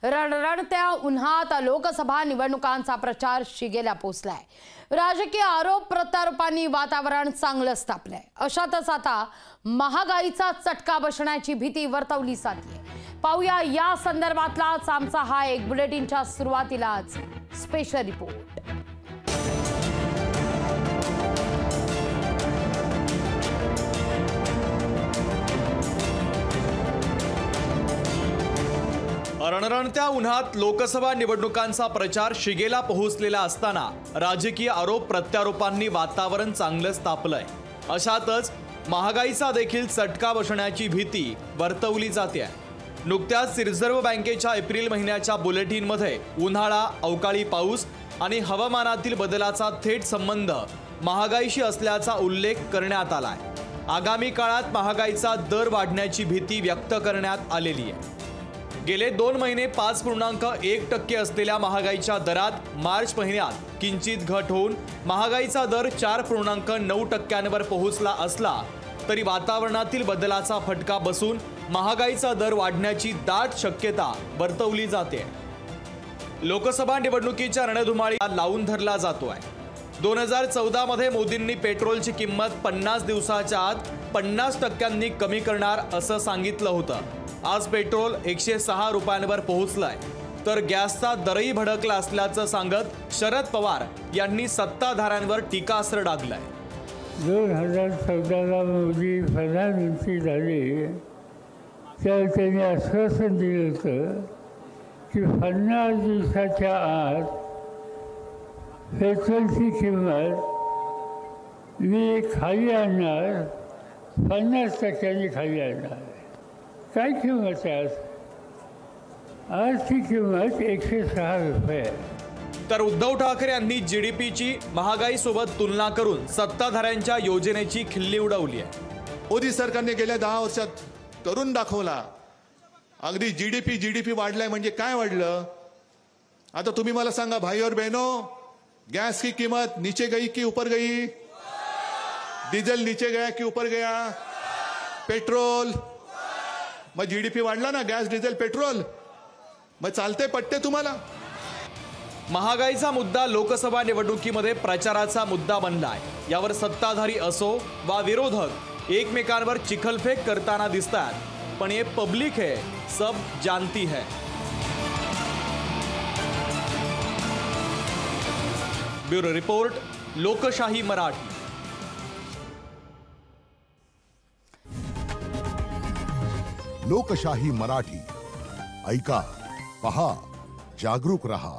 रणरणत्या उन्हात लोकसभा निवडणुकांचा प्रचार शिगेला पोहोचलाय। राजकीय आरोप प्रत्यारोपांनी वातावरण चांगलंच तापलंय। अशातच आता महागाईचा चटका बसण्याची भीती वर्तवली जाते। पाहूया या संदर्भातलाच आमचा हा एक बुलेटिनच्या सुरुवातीलाच स्पेशल रिपोर्ट। रणरणत्या उन्हात लोकसभा निवडणुकांचा प्रचार शिगेला पोहोचलेला असताना राजकीय आरोप प्रत्यारोपांनी वातावरण चांगलंच तापलंय। अशातच महागाईचा देखील चटका बसण्याची भीती वर्तवली जाते। नुकत्याच रिझर्व्ह बँकेच्या एप्रिल महिन्याच्या बुलेटिनमध्ये उन्हाळा, अवकाळी पाऊस आणि हवामानातील बदलाचा थेट संबंध महागाईशी असल्याचा उल्लेख करण्यात आलाय। आगामी काळात महागाईचा दर वाढण्याची भीती व्यक्त करण्यात आलेली आहे। गेले 2 महिने 5.1% असलेल्या महागाईच्या दरात मार्च महिन्यात किंचित घट होऊन महागाईचा दर 4.9% पोहोचला असला तरी वातावरणातील बदलाचा फटका बसून महागाईचा दर वाढण्याची दाट शक्यता वर्तवली जाते। लोकसभा निवडणुकीच्या रणधुमाळीला लावून धरला जातोय। 2014 मध्ये मोदींनी पेट्रोलची किंमत 50 दिवसाच्या आत 50% कमी करणार असं सांगितलं होतं। आज पेट्रोल 106 रुपयांवर पोहोचलाय, तर गॅसचा दरही भडकला असल्याचं सांगत शरद पवार यांनी सत्ताधाऱ्यांवर टीकास्त्र डागलंय। 2014ला मोदी प्रधानमंत्री झाले तर त्यांनी आश्वासन दिलं होतं की 50 दिवसाच्या आत पेट्रोलची किंमत मी खाली आणणार, 50% खाली आणणार। काय किंमत आहे आज ती किंमत 106 रुपये। तर उद्धव ठाकरे यांनी जीडीपीची महागाईसोबत तुलना करून सत्ताधाऱ्यांच्या योजनेची खिल्ली उडवली आहे। मोदी सरकारने गेल्या 10 वर्षात करून दाखवला। अगदी जीडीपी वाढलाय म्हणजे काय वाढलं? आता तुम्ही मला सांगा भाई और बहनों, गैस की कीमत नीचे गई कि ऊपर गई? डीजल नीचे गया कि ऊपर गया? पेट्रोल, मग जीडीपी वाढला ना, गॅस, डिझेल, पेट्रोल, मग चालते पट्टे तुम्हाला। महागाईचा मुद्दा लोकसभा निवडणुकीमध्ये प्रचाराचा मुद्दा बनलाय। यावर सत्ताधारी असो वा विरोधक एकमेकांवर चिखलफेक करताना दिसतात, पण ये पब्लिक है, सब जानती है। ब्युरो रिपोर्ट, लोकशाही मराठी। लोकशाही मराठी, ऐका, पहा, जागरूक रहा।